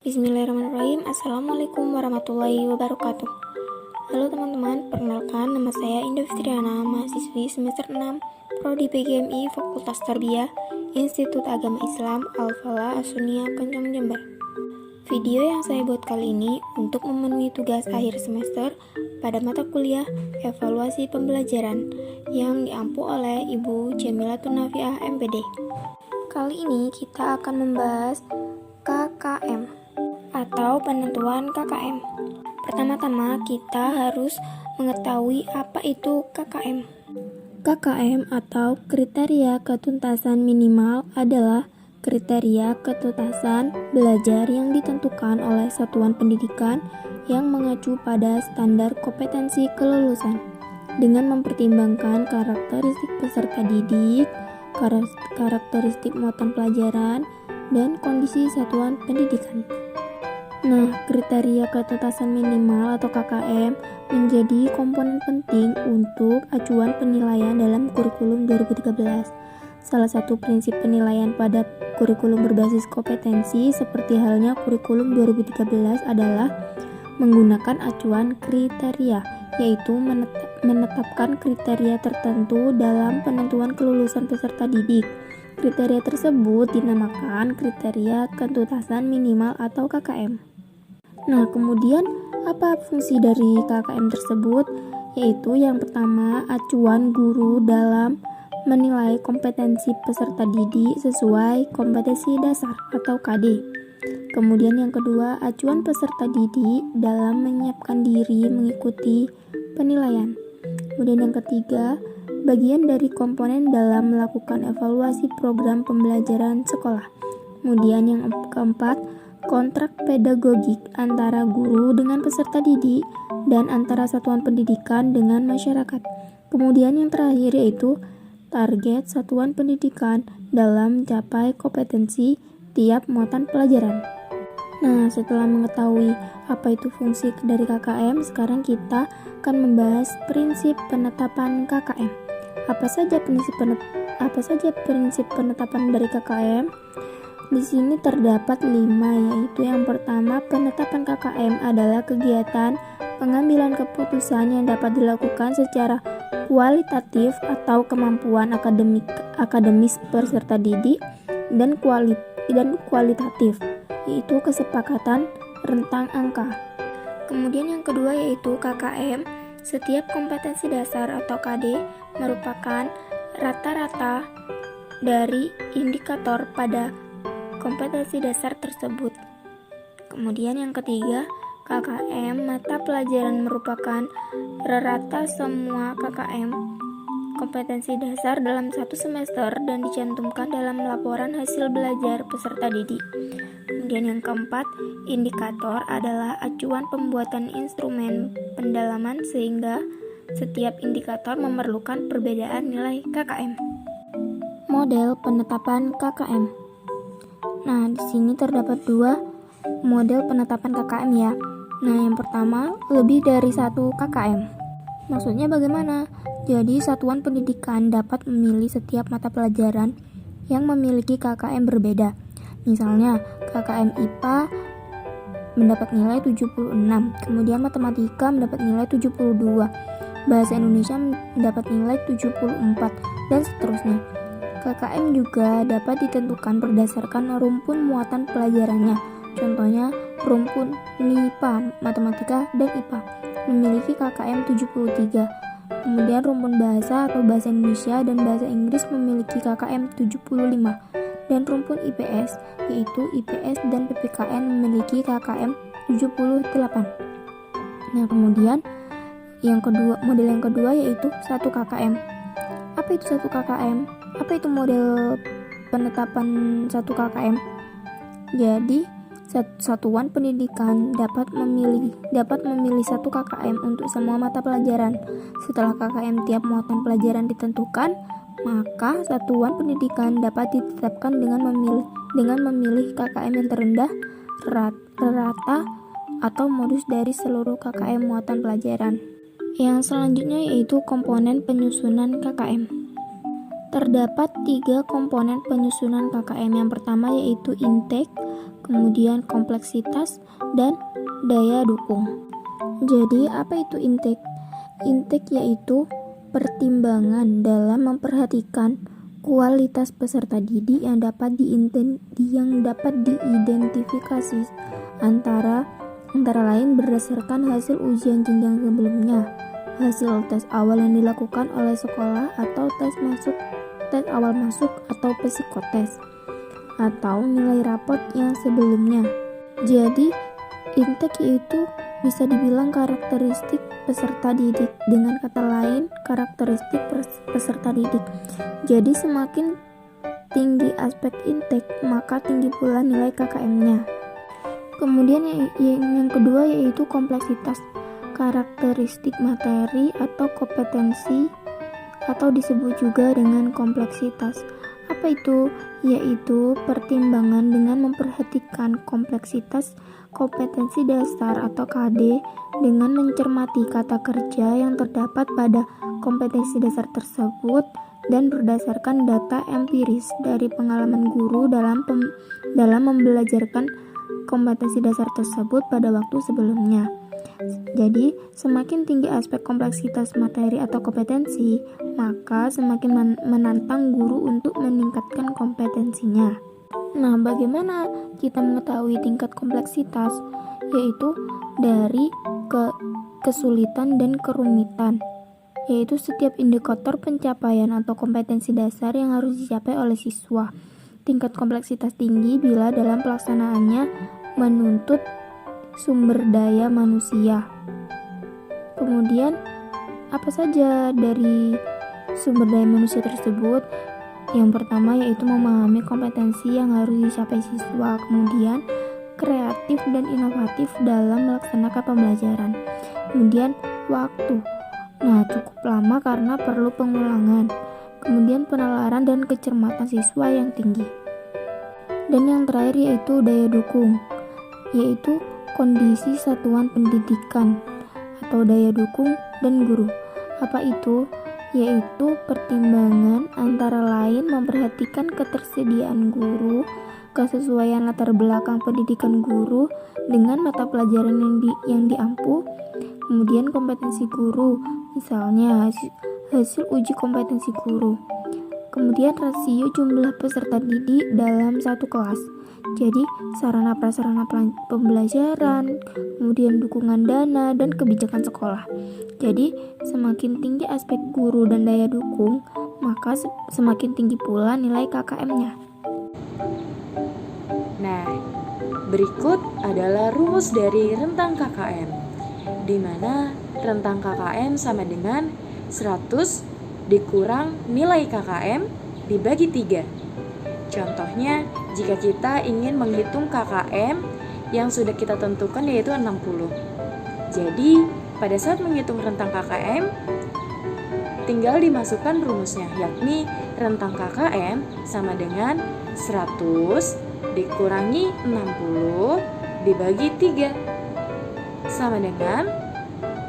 Bismillahirrahmanirrahim. Assalamualaikum warahmatullahi wabarakatuh. Halo teman-teman, perkenalkan nama saya Indah Fitriana, mahasiswi semester 6 Prodi PGMI Fakultas Tarbiyah Institut Agama Islam Al-Falah As-Sunniyah Kencang Jember. Video yang saya buat kali ini untuk memenuhi tugas akhir semester pada mata kuliah evaluasi pembelajaran yang diampu oleh Ibu Jamilatun Nafiah MPD. Kali ini kita akan membahas KKM atau penentuan KKM. Pertama-tama kita harus mengetahui apa itu KKM. KKM atau kriteria ketuntasan minimal adalah kriteria ketuntasan belajar yang ditentukan oleh satuan pendidikan yang mengacu pada standar kompetensi kelulusan dengan mempertimbangkan karakteristik peserta didik, karakteristik muatan pelajaran, dan kondisi satuan pendidikan. Nah, kriteria ketuntasan minimal atau KKM menjadi komponen penting untuk acuan penilaian dalam kurikulum 2013. Salah satu prinsip penilaian pada kurikulum berbasis kompetensi seperti halnya kurikulum 2013 adalah menggunakan acuan kriteria, yaitu menetapkan kriteria tertentu dalam penentuan kelulusan peserta didik. Kriteria tersebut dinamakan kriteria ketuntasan minimal atau KKM. Nah, kemudian apa fungsi dari KKM tersebut? Yaitu yang pertama, acuan guru dalam menilai kompetensi peserta didik sesuai kompetensi dasar atau KD. Kemudian yang kedua, acuan peserta didik dalam menyiapkan diri mengikuti penilaian. Kemudian yang ketiga, bagian dari komponen dalam melakukan evaluasi program pembelajaran sekolah. Kemudian yang keempat, kontrak pedagogik antara guru dengan peserta didik dan antara satuan pendidikan dengan masyarakat. Kemudian yang terakhir yaitu target satuan pendidikan dalam mencapai kompetensi tiap muatan pelajaran. Nah, setelah mengetahui apa itu fungsi dari KKM, sekarang kita akan membahas prinsip penetapan KKM. Apa saja prinsip penetapan dari KKM? Di sini terdapat 5, yaitu yang pertama, penetapan KKM adalah kegiatan pengambilan keputusan yang dapat dilakukan secara kualitatif atau kemampuan akademis peserta didik dan kualitatif, yaitu kesepakatan rentang angka. Kemudian yang kedua yaitu KKM. Setiap kompetensi dasar atau KD merupakan rata-rata dari indikator pada kompetensi dasar tersebut. Kemudian yang ketiga, KKM mata pelajaran merupakan rata semua KKM kompetensi dasar dalam satu semester dan dicantumkan dalam laporan hasil belajar peserta didik. Kemudian yang keempat, indikator adalah acuan pembuatan instrumen pendalaman sehingga setiap indikator memerlukan perbedaan nilai KKM. Model penetapan KKM. Nah, di sini terdapat 2 model penetapan KKM ya. Nah, yang pertama, lebih dari 1 KKM. Maksudnya bagaimana? Jadi, satuan pendidikan dapat memilih setiap mata pelajaran yang memiliki KKM berbeda. Misalnya, KKM IPA mendapat nilai 76, kemudian matematika mendapat nilai 72, bahasa Indonesia mendapat nilai 74, dan seterusnya. KKM juga dapat ditentukan berdasarkan rumpun muatan pelajarannya. Contohnya, rumpun MIPA, matematika, dan IPA memiliki KKM 73. Kemudian rumpun bahasa atau bahasa Indonesia dan bahasa Inggris memiliki KKM 75. Dan rumpun IPS, yaitu IPS dan PPKN memiliki KKM 78. Nah, kemudian model yang kedua yaitu 1 KKM. Apa itu 1 KKM? Apa itu model penetapan 1 KKM? Jadi, satuan pendidikan dapat memilih 1 KKM untuk semua mata pelajaran. Setelah KKM tiap muatan pelajaran ditentukan, maka satuan pendidikan dapat ditetapkan dengan memilih KKM yang terendah, rata, atau modus dari seluruh KKM muatan pelajaran. Yang selanjutnya yaitu komponen penyusunan KKM. Terdapat 3 komponen penyusunan KKM. Yang pertama yaitu intake, kemudian kompleksitas, dan daya dukung. Jadi, apa itu intake? Intake yaitu pertimbangan dalam memperhatikan kualitas peserta didik yang dapat diidentifikasi antara lain berdasarkan hasil ujian jenjang sebelumnya, hasil tes awal yang dilakukan oleh sekolah atau tes awal masuk atau psikotes, atau nilai rapot yang sebelumnya. Jadi, intake yaitu bisa dibilang karakteristik peserta didik. Dengan kata lain, karakteristik peserta didik. Jadi semakin tinggi aspek intake, maka tinggi pula nilai KKM-nya. Kemudian yang kedua yaitu kompleksitas. Karakteristik materi atau kompetensi atau disebut juga dengan kompleksitas. Apa itu? Yaitu pertimbangan dengan memperhatikan kompleksitas kompetensi dasar atau KD dengan mencermati kata kerja yang terdapat pada kompetensi dasar tersebut dan berdasarkan data empiris dari pengalaman guru dalam membelajarkan kompetensi dasar tersebut pada waktu sebelumnya. Jadi, semakin tinggi aspek kompleksitas materi atau kompetensi, maka semakin menantang guru untuk meningkatkan kompetensinya. Nah, bagaimana kita mengetahui tingkat kompleksitas? Yaitu dari kesulitan dan kerumitan, yaitu setiap indikator pencapaian atau kompetensi dasar yang harus dicapai oleh siswa. Tingkat kompleksitas tinggi bila dalam pelaksanaannya menuntut sumber daya manusia. Kemudian, apa saja dari sumber daya manusia tersebut? Yang pertama yaitu memahami kompetensi yang harus dicapai siswa, kemudian kreatif dan inovatif dalam melaksanakan pembelajaran. Kemudian waktu. Nah, cukup lama karena perlu pengulangan. Kemudian penalaran dan kecermatan siswa yang tinggi. Dan yang terakhir yaitu daya dukung, yaitu kondisi satuan pendidikan atau daya dukung dan guru. Apa itu? Yaitu pertimbangan antara lain memperhatikan ketersediaan guru, kesesuaian latar belakang pendidikan guru dengan mata pelajaran yang diampu, kemudian kompetensi guru, misalnya hasil uji kompetensi guru, kemudian rasio jumlah peserta didik dalam satu kelas. Jadi, sarana prasarana pembelajaran, kemudian dukungan dana, dan kebijakan sekolah. Jadi, semakin tinggi aspek guru dan daya dukung, maka semakin tinggi pula nilai KKM-nya. Nah, berikut adalah rumus dari rentang KKM, di mana rentang KKM sama dengan 100 dikurang nilai KKM dibagi 3. Contohnya, jika kita ingin menghitung KKM yang sudah kita tentukan yaitu 60. Jadi, pada saat menghitung rentang KKM, tinggal dimasukkan rumusnya, yakni rentang KKM sama dengan 100 dikurangi 60 dibagi 3. Sama dengan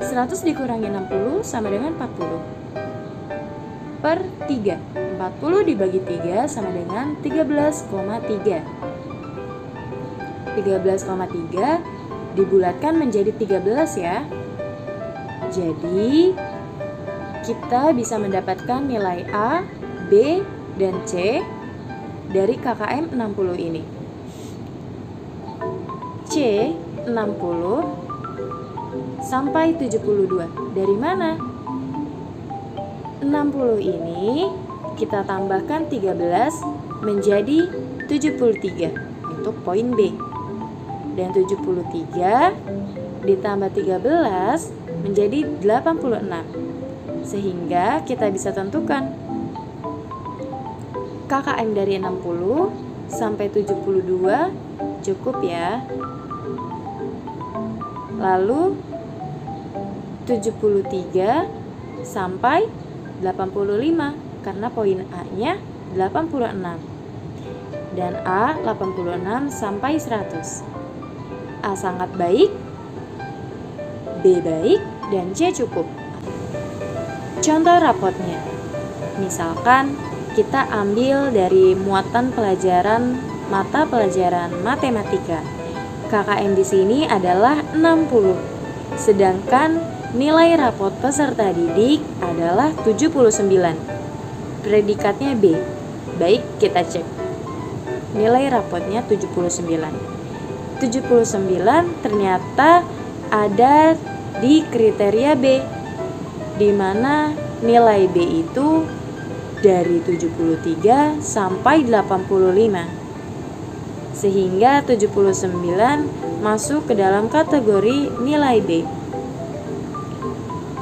100 dikurangi 60 sama dengan 40 per 3. 40 dibagi 3 sama dengan 13,3. 13,3 dibulatkan menjadi 13 ya. Jadi, kita bisa mendapatkan nilai A, B, dan C dari KKM 60 ini. C 60 sampai 72. Dari mana? 60 ini kita tambahkan 13 menjadi 73 untuk poin B. Dan 73 ditambah 13 menjadi 86. Sehingga kita bisa tentukan KKM dari 60 sampai 72 cukup ya. Lalu 73 sampai 85 karena poin A-nya 86 dan A 86 sampai 100. A sangat baik, B baik, dan C cukup. Contoh rapotnya, misalkan kita ambil dari muatan pelajaran mata pelajaran matematika. KKM di sini adalah 60. Sedangkan nilai rapot peserta didik adalah 79. Predikatnya B. Baik, kita cek. Nilai rapotnya 79. 79 ternyata ada di kriteria B, di mana nilai B itu dari 73 sampai 85. Sehingga 79 masuk ke dalam kategori nilai B.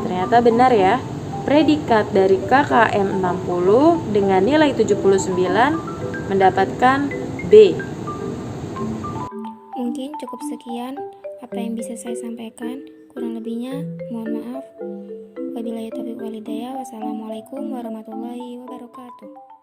Ternyata benar ya. Predikat dari KKM 60 dengan nilai 79 mendapatkan B. Mungkin cukup sekian apa yang bisa saya sampaikan. Kurang lebihnya mohon maaf. Wabillahi taufiq walhidayah. Wassalamualaikum warahmatullahi wabarakatuh.